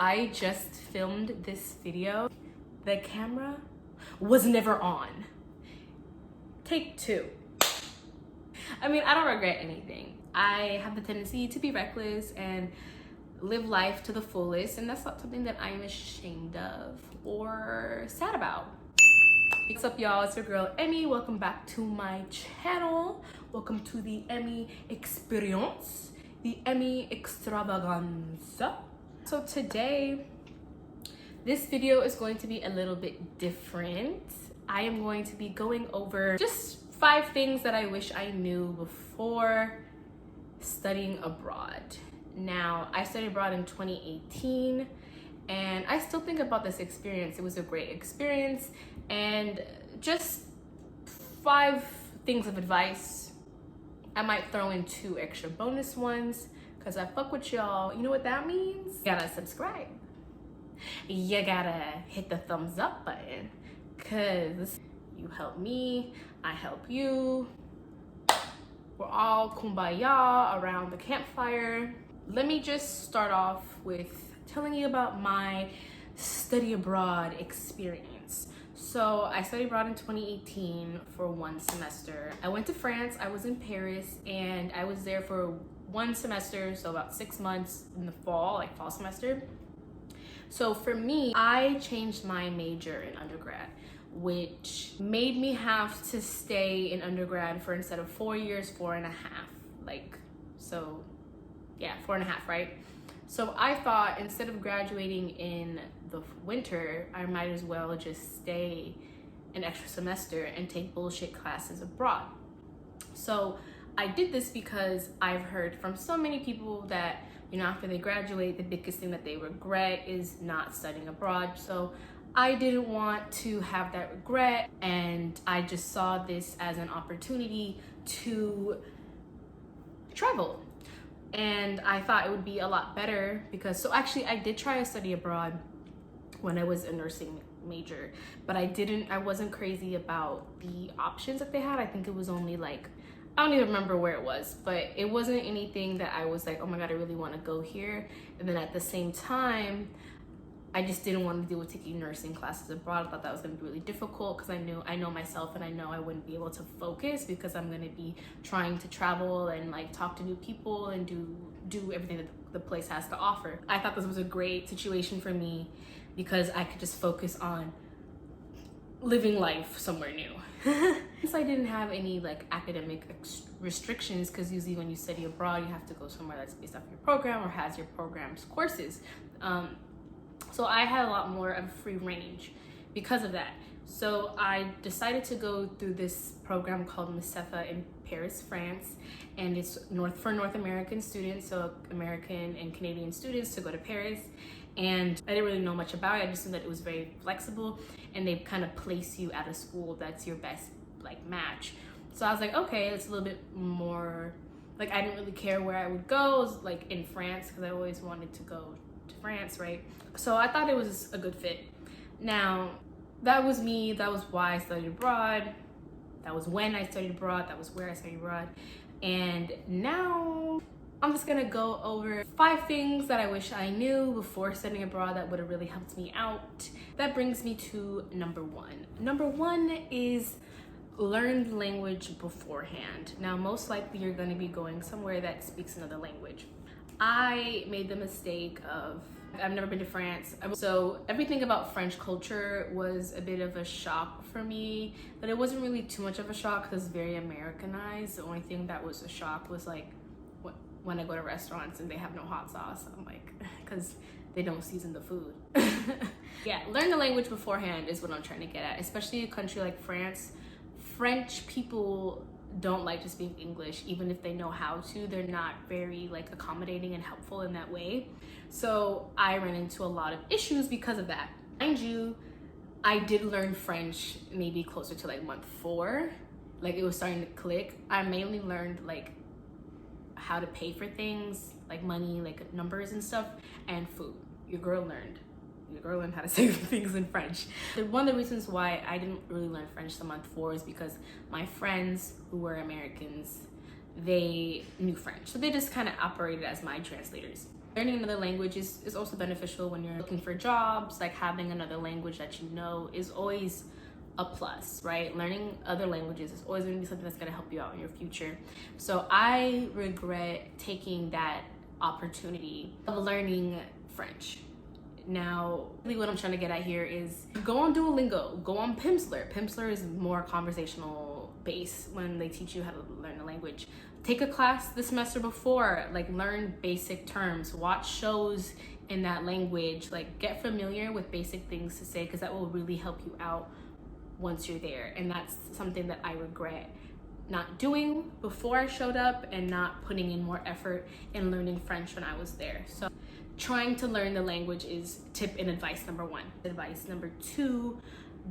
I just filmed this video. The camera was never on. Take two. I mean, I don't regret anything. I have the tendency to be reckless and live life to the fullest, and that's not something that I am ashamed of or sad about. What's up, y'all? It's your girl Emmy. Welcome back to my channel. Welcome to the Emmy experience, the Emmy extravaganza. So today, this video is going to be a little bit different. I am going to be going over just 5 things that I wish I knew before studying abroad. Now, I studied abroad in 2018, and I still think about this experience. It was a great experience, and just 5 things of advice. I might throw in 2 extra bonus ones because I fuck with y'all. You know what that means? You gotta subscribe. You gotta hit the thumbs up button because you help me, I help you. We're all kumbaya around the campfire. Let me just start off with telling you about my study abroad experience. So I studied abroad in 2018 for 1 semester. I went to France, I was in Paris, and I was there for 1 semester, so about 6 months in the fall, like fall semester. So for me, I changed my major in undergrad, which made me have to stay in undergrad for, instead of 4 years, 4.5. So yeah, 4.5, right? So I thought instead of graduating in the winter, I might as well just stay an extra semester and take bullshit classes abroad. So I did this because I've heard from so many people that, you know, after they graduate, the biggest thing that they regret is not studying abroad. So I didn't want to have that regret, and I just saw this as an opportunity to travel. And I thought it would be a lot better because, so actually I did try to study abroad when I was a nursing major, but I wasn't crazy about the options that they had. I think it was only like, I don't even remember where it was, but it wasn't anything that I was like, oh my God, I really want to go here. And then at the same time, I just didn't want to deal with taking nursing classes abroad. I thought that was going to be really difficult because I know myself, and I know I wouldn't be able to focus because I'm going to be trying to travel and like talk to new people and do everything that the place has to offer. I thought this was a great situation for me because I could just focus on living life somewhere new. Since I didn't have any like academic restrictions, because usually when you study abroad, you have to go somewhere that's based off your program or has your program's courses. So I had a lot more of free range because of that. So I decided to go through this program called MESEFA in Paris, France, and it's for North American students, so American and Canadian students to go to Paris. And I didn't really know much about it. I just knew that it was very flexible, and they kind of place you at a school that's your best like match. So I was like, okay, it's a little bit more like, I didn't really care where I would go. It was like in France because I always wanted to go to France, right? So I thought it was a good fit. Now, that was me. That was why I studied abroad. That was when I studied abroad. That was where I studied abroad. And now I'm just gonna go over 5 things that I wish I knew before studying abroad that would have really helped me out. That brings me to number 1. Number 1 is learn the language beforehand. Now, most likely you're gonna be going somewhere that speaks another language. I made the mistake of, I've never been to France, so everything about French culture was a bit of a shock for me, but it wasn't really too much of a shock because it's very Americanized. The only thing that was a shock was like when I go to restaurants and they have no hot sauce. I'm like, because they don't season the food. Yeah, learn the language beforehand is what I'm trying to get at, especially a country like France. French people don't like to speak English, even if they know how to. They're not very like accommodating and helpful in that way. So I ran into a lot of issues because of that. Mind you, I did learn French maybe closer to like month 4. Like it was starting to click. I mainly learned like how to pay for things, like money, like numbers and stuff, and food. Your girl learned how to say things in French. One of the reasons why I didn't really learn French till month 4 is because my friends who were Americans, they knew French. So they just kind of operated as my translators. Learning another language is also beneficial when you're looking for jobs. Like having another language that you know is always a plus, right? Learning other languages is always going to be something that's going to help you out in your future. So I regret taking that opportunity of learning French. Now, really what I'm trying to get at here is go on Duolingo, go on Pimsleur. Pimsleur is more conversational based when they teach you how to learn the language. Take a class this semester before, like learn basic terms, watch shows in that language, like get familiar with basic things to say, because that will really help you out once you're there. And that's something that I regret not doing before I showed up and not putting in more effort in learning French when I was there. So trying to learn the language is tip and advice number 1. Advice number 2,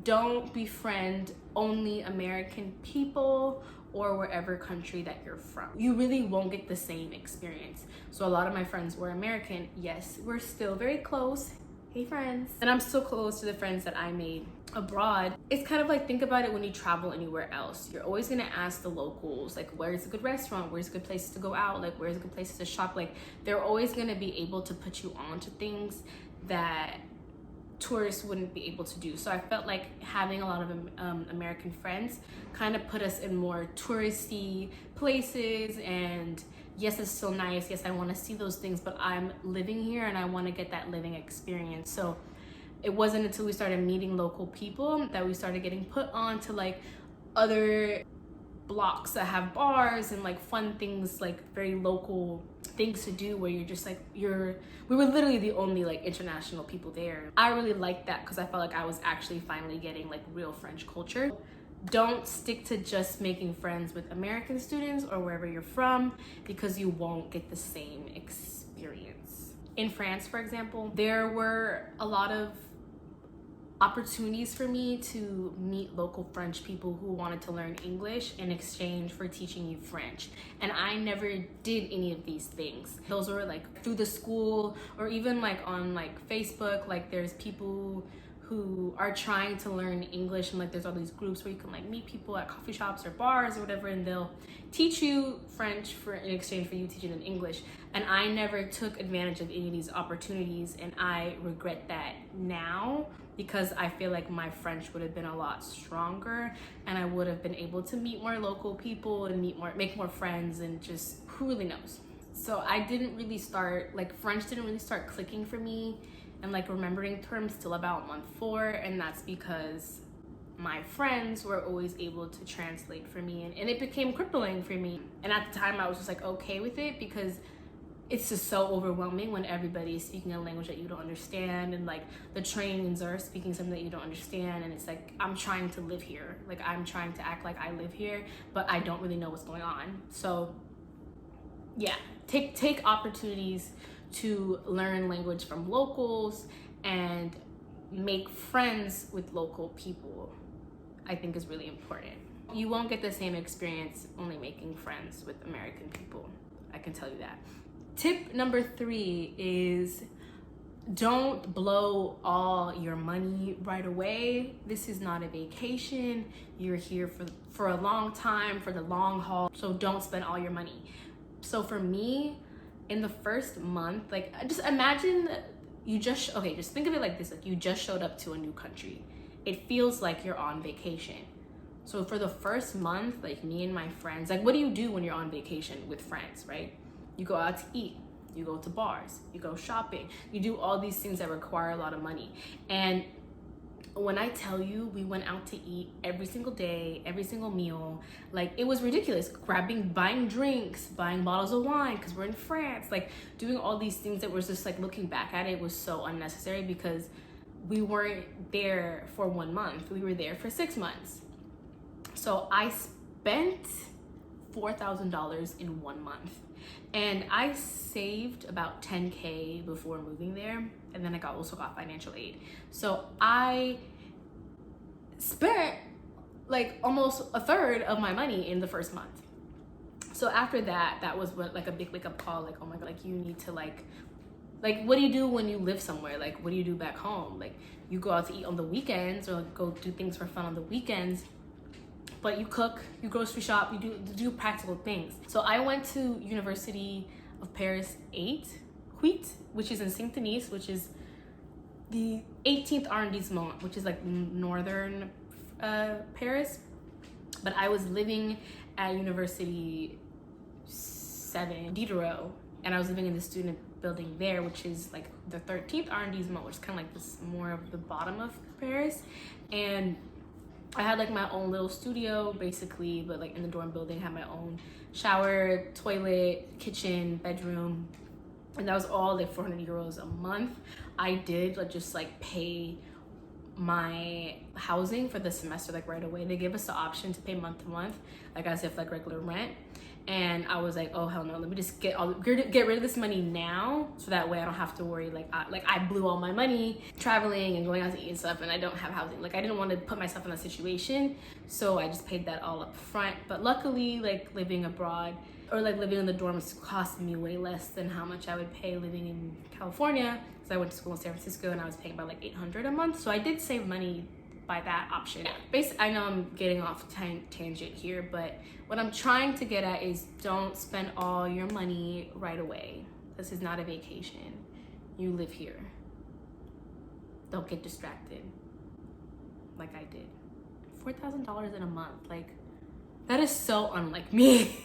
don't befriend only American people or wherever country that you're from. You really won't get the same experience. So a lot of my friends were American. Yes, we're still very close. Hey friends. And I'm still close to the friends that I made abroad. It's kind of like, think about it when you travel anywhere else. You're always gonna ask the locals, like, where's a good restaurant? Where's a good place to go out? Like, where's a good place to shop? Like, they're always gonna be able to put you on to things that tourists wouldn't be able to do. So I felt like having a lot of American friends kind of put us in more touristy places, and yes, it's still nice. Yes, I want to see those things, but I'm living here and I want to get that living experience. So it wasn't until we started meeting local people that we started getting put on to like other blocks that have bars and like fun things, like very local things to do, where you're just like, we were literally the only like international people there. I really liked that because I felt like I was actually finally getting like real French culture. Don't stick to just making friends with American students or wherever you're from, because you won't get the same experience. In France, for example, there were a lot of opportunities for me to meet local French people who wanted to learn English in exchange for teaching you French. And I never did any of these things. Those were like through the school, or even like on like Facebook, like there's people who are trying to learn English, and like there's all these groups where you can like meet people at coffee shops or bars or whatever, and they'll teach you French in exchange for you teaching them English. And I never took advantage of any of these opportunities, and I regret that now, because I feel like my French would have been a lot stronger and I would have been able to meet more local people and make more friends, and just who really knows. So I didn't really start, like French didn't really start clicking for me and like remembering terms till about month 4, and that's because my friends were always able to translate for me, and it became crippling for me. And at the time I was just like okay with it, because it's just so overwhelming when everybody is speaking a language that you don't understand, and like the trains are speaking something that you don't understand, and it's like, I'm trying to live here, like I'm trying to act like I live here, but I don't really know what's going on. So yeah, take opportunities to learn language from locals and make friends with local people, I think is really important. You won't get the same experience only making friends with American people, I can tell you that. Tip number 3 is don't blow all your money right away. This is not a vacation. You're here for a long time, for the long haul. So don't spend all your money. So for me, in the first month, like just imagine just think of it like this, like you just showed up to a new country. It feels like you're on vacation. So for the first month, like me and my friends, like what do you do when you're on vacation with friends, right? You go out to eat, you go to bars, you go shopping, you do all these things that require a lot of money. And when I tell you, we went out to eat every single day, every single meal, like it was ridiculous. Buying drinks, buying bottles of wine because we're in France, like doing all these things that was just like, looking back at it was so unnecessary, because we weren't there for 1 month, we were there for 6 months. So I spent $4,000 in 1 month. And I saved about 10K before moving there, and then I also got financial aid. So I spent like almost a third of my money in the first month. So after that, that was like a big wake up call, like, oh my God, like you need to like what do you do when you live somewhere? Like what do you do back home? Like you go out to eat on the weekends, or like, go do things for fun on the weekends. But you cook, you grocery shop, you do practical things. So I went to University of Paris 8, Huit, which is in Saint-Denis, which is the 18th arrondissement, which is like northern Paris. But I was living at University 7 Diderot, and I was living in the student building there, which is like the 13th arrondissement, which is kind of like this more of the bottom of Paris. And I had like my own little studio basically, but like in the dorm building, I had my own shower, toilet, kitchen, bedroom, and that was all like 400 euros a month. I did just like pay my housing for the semester like right away. They give us the option to pay month to month, like as if like regular rent. And I was like, oh hell no, let me just get rid of this money now, so that way I don't have to worry like I blew all my money traveling and going out to eat and stuff, and I don't have housing. Like I didn't want to put myself in that situation, so I just paid that all up front. But luckily, like living abroad or like living in the dorms cost me way less than how much I would pay living in California, because I went to school in San Francisco and I was paying about like $800 a month. So I did save money by that option. Basically, I know I'm getting off tangent here, but what I'm trying to get at is don't spend all your money right away. This is not a vacation. You live here. Don't get distracted like I did. $4,000 in a month, like that is so unlike me.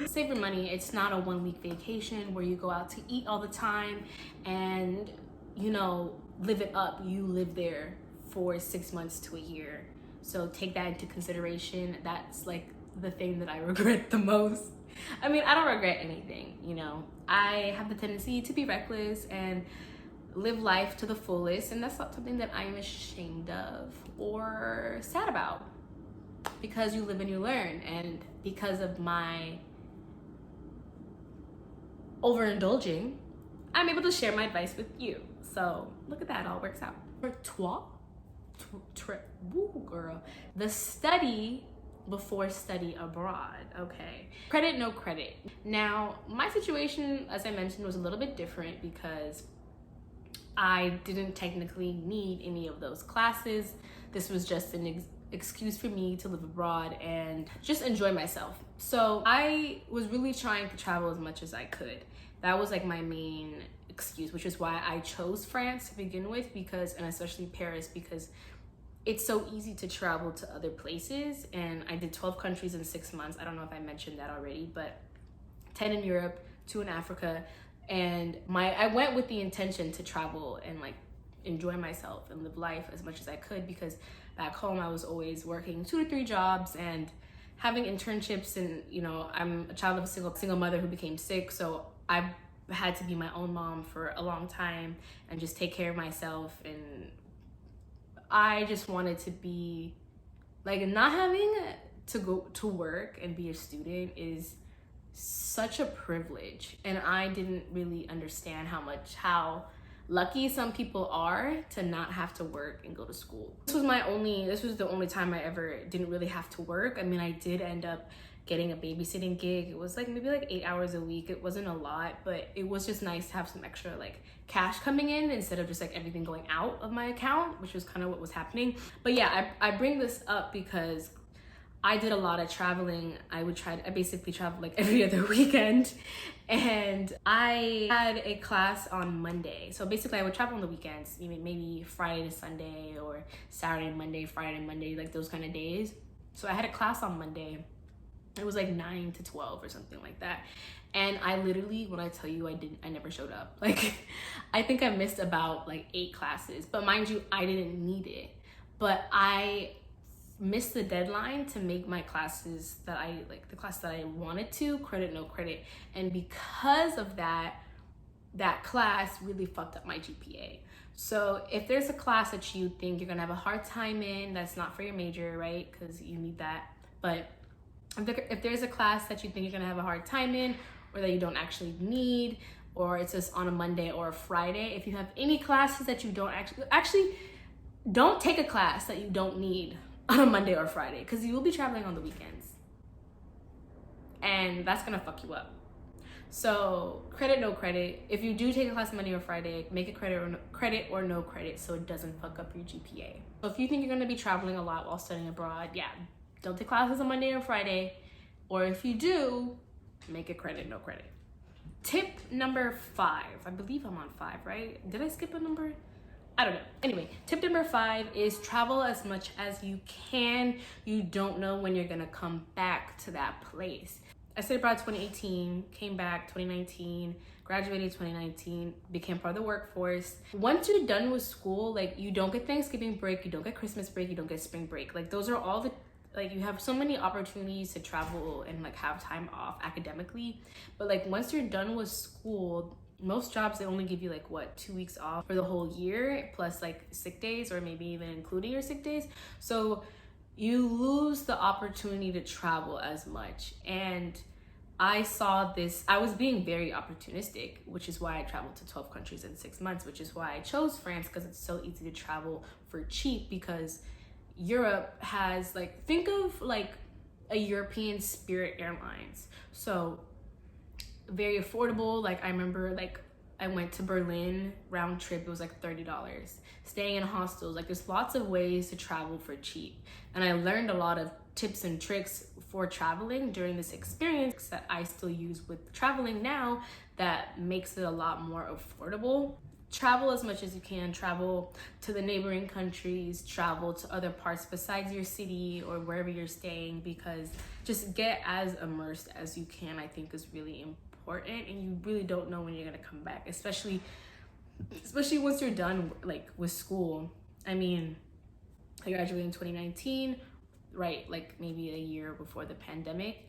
Save your money. It's not a 1 week vacation where you go out to eat all the time and, you know, live it up. You live there for 6 months to a year. So take that into consideration. That's like the thing that I regret the most. I mean, I don't regret anything, you know. I have the tendency to be reckless and live life to the fullest, and that's not something that I am ashamed of or sad about, because you live and you learn. And because of my overindulging, I'm able to share my advice with you. So look at that, it all works out. For toi, woo girl, the study before study abroad. Okay, credit, no credit. Now my situation, as I mentioned, was a little bit different because I didn't technically need any of those classes. This was just an excuse for me to live abroad and just enjoy myself. So I was really trying to travel as much as I could. That was like my main excuse, which is why I chose France to begin with, because, and especially Paris, because it's so easy to travel to other places. And I did 12 countries in 6 months. I don't know if I mentioned that already, but 10 in Europe, 2 in Africa. And I went with the intention to travel and like enjoy myself and live life as much as I could, because back home I was always working 2 to 3 jobs and having internships, and you know, I'm a child of a single mother who became sick, so I had to be my own mom for a long time and just take care of myself. And I just wanted to be like, not having to go to work and be a student is such a privilege, and I didn't really understand how lucky some people are to not have to work and go to school. This was the only time I ever didn't really have to work. I mean, I did end up getting a babysitting gig. It was like maybe like 8 hours a week. It wasn't a lot, but it was just nice to have some extra like cash coming in instead of just like everything going out of my account, which was kind of what was happening. But yeah, I bring this up because I did a lot of traveling. I basically traveled like every other weekend, and I had a class on Monday. So basically I would travel on the weekends, maybe Friday to Sunday or Saturday, Monday, Friday, Monday, like those kind of days. So I had a class on Monday. It was like 9 to 12 or something like that. And I literally, when I tell you I never showed up. Like, I think I missed about like 8 classes, but mind you, I didn't need it. But I missed the deadline to make my classes that the class that I wanted to, credit, no credit. And because of that class really fucked up my GPA. So if there's a class that you think you're gonna have a hard time in, that's not for your major, right? Because you need that. But if there's a class that you think you're gonna have a hard time in, or that you don't actually need, or it's just on a Monday or a Friday, if you have any classes that you don't actually don't take a class that you don't need on a Monday or Friday, because you will be traveling on the weekends and that's gonna fuck you up. So credit, no credit. If you do take a class Monday or Friday, make it credit or no credit so it doesn't fuck up your GPA. So if you think you're gonna be traveling a lot while studying abroad, yeah, don't take classes on Monday or Friday. Or if you do, make it credit, no credit. Tip number 5. I believe I'm on 5, right? Did I skip a number? I don't know. Anyway, tip number 5 is travel as much as you can. You don't know when you're gonna come back to that place. I studied abroad 2018, came back 2019, graduated 2019, became part of the workforce. Once you're done with school, like, you don't get Thanksgiving break, you don't get Christmas break, you don't get spring break. Like, those are all the, like, you have so many opportunities to travel and like have time off academically. But like, once you're done with school, most jobs, they only give you like, what, 2 weeks off for the whole year, plus like sick days, or maybe even including your sick days. So you lose the opportunity to travel as much. And I saw this, I was being very opportunistic, which is why I traveled to 12 countries in 6 months, which is why I chose France, because it's so easy to travel for cheap. Because Europe has, like, think of like a European Spirit Airlines. So very affordable. Like, I remember, like, I went to Berlin round trip, it was like $30. Staying in hostels, like, there's lots of ways to travel for cheap. And I learned a lot of tips and tricks for traveling during this experience that I still use with traveling now, that makes it a lot more affordable. Travel as much as you can. Travel to the neighboring countries, travel to other parts besides your city or wherever you're staying, because just get as immersed as you can, I think, is really important. And you really don't know when you're gonna come back, especially once you're done like with school. I mean, I graduated in 2019, right? Like maybe a year before the pandemic,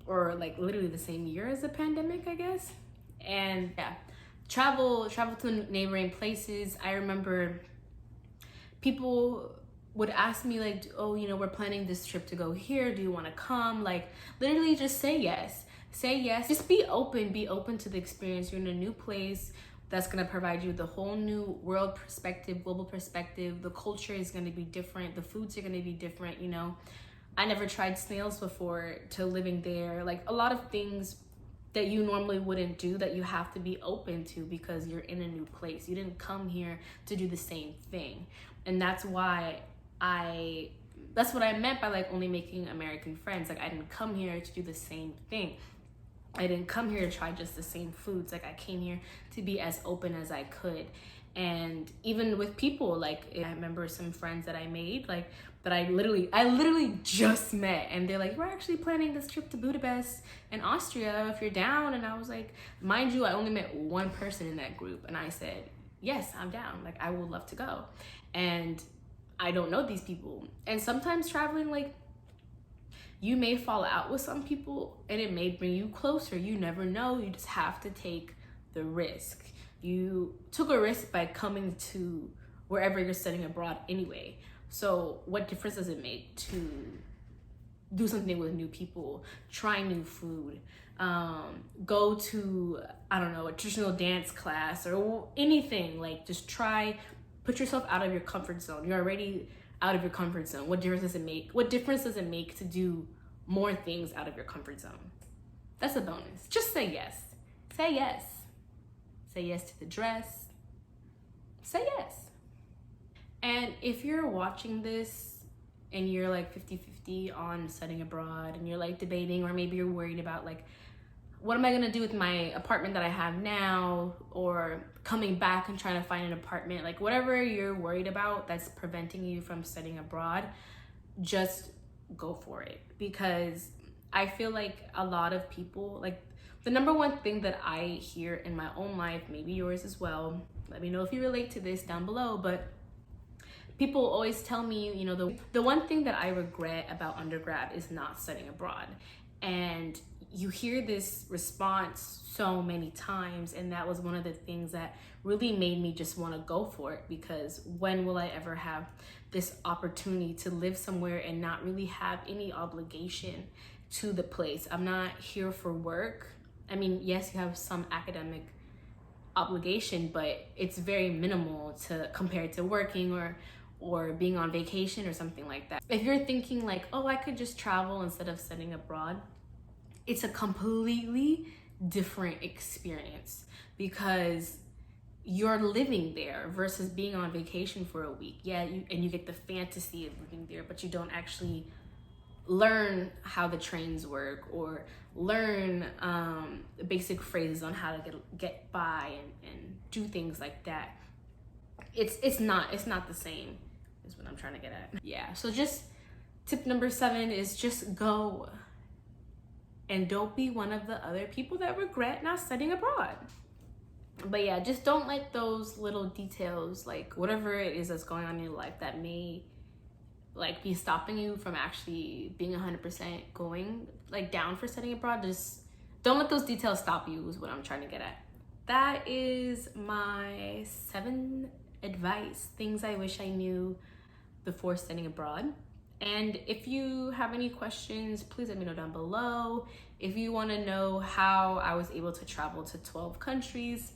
or like literally the same year as the pandemic, I guess. And yeah, travel to neighboring places. I remember people would ask me like, oh, you know, we're planning this trip to go here, do you want to come? Like, literally just say yes. Just be open to the experience. You're in a new place that's going to provide you the whole new world perspective, global perspective. The culture is going to be different, the foods are going to be different. You know, I never tried snails before to living there. Like, a lot of things that you normally wouldn't do, that you have to be open to, because you're in a new place. You didn't come here to do the same thing. And that's why that's what I meant by like only making American friends. Like, I didn't come here to do the same thing. I didn't come here to try just the same foods. Like, I came here to be as open as I could. And even with people, like, I remember some friends that I made, like, that I literally just met, and they're like, we're actually planning this trip to Budapest and Austria if you're down. And I was like, mind you, I only met one person in that group, and I said, yes, I'm down. Like, I would love to go. And I don't know these people. And sometimes traveling, like, you may fall out with some people and it may bring you closer. You never know. You just have to take the risk. You took a risk by coming to wherever you're studying abroad anyway. So what difference does it make to do something with new people, try new food, go to, I don't know, a traditional dance class or anything? Like, just try, put yourself out of your comfort zone. You're already out of your comfort zone. What difference does it make? What difference does it make to do more things out of your comfort zone? That's a bonus. Just say yes. Say yes. Say yes to the dress. Say yes. And if you're watching this and you're like 50-50 on studying abroad, and you're like debating, or maybe you're worried about like, what am I gonna do with my apartment that I have now, or coming back and trying to find an apartment, like whatever you're worried about that's preventing you from studying abroad, just go for it. Because I feel like a lot of people, like, the number one thing that I hear in my own life, maybe yours as well, let me know if you relate to this down below, but people always tell me, you know, the one thing that I regret about undergrad is not studying abroad. And you hear this response so many times, and that was one of the things that really made me just want to go for it. Because when will I ever have this opportunity to live somewhere and not really have any obligation to the place? I'm not here for work. I mean, yes, you have some academic obligation, but it's very minimal compared to working or being on vacation or something like that. If you're thinking like, oh, I could just travel instead of studying abroad, it's a completely different experience, because you're living there versus being on vacation for a week. Yeah, and you get the fantasy of living there, but you don't actually learn how the trains work, or learn basic phrases on how to get by and do things like that. It's not the same, is what I'm trying to get at. Yeah, so just tip number 7 is just go. And don't be one of the other people that regret not studying abroad. But yeah, just don't let those little details, like whatever it is that's going on in your life that may like be stopping you from actually being 100% going like down for studying abroad, just don't let those details stop you, is what I'm trying to get at. That is my 7 advice, things I wish I knew before studying abroad. And if you have any questions, please let me know down below. If you want to know how I was able to travel to 12 countries,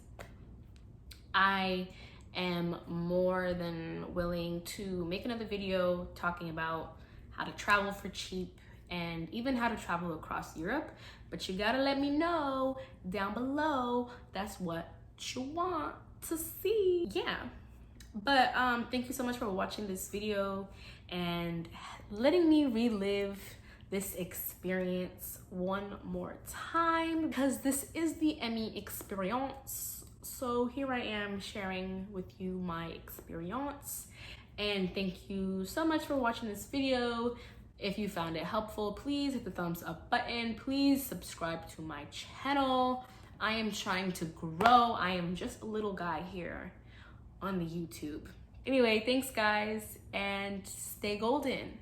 I am more than willing to make another video talking about how to travel for cheap and even how to travel across Europe. But you gotta let me know down below. That's what you want to see. Yeah. But thank you so much for watching this video and letting me relive this experience one more time, because this is the Emmy experience. So here I am sharing with you my experience, and thank you so much for watching this video. If you found it helpful, please hit the thumbs up button. Please subscribe to my channel. I am trying to grow. I am just a little guy here on the YouTube. Anyway, thanks guys, and stay golden.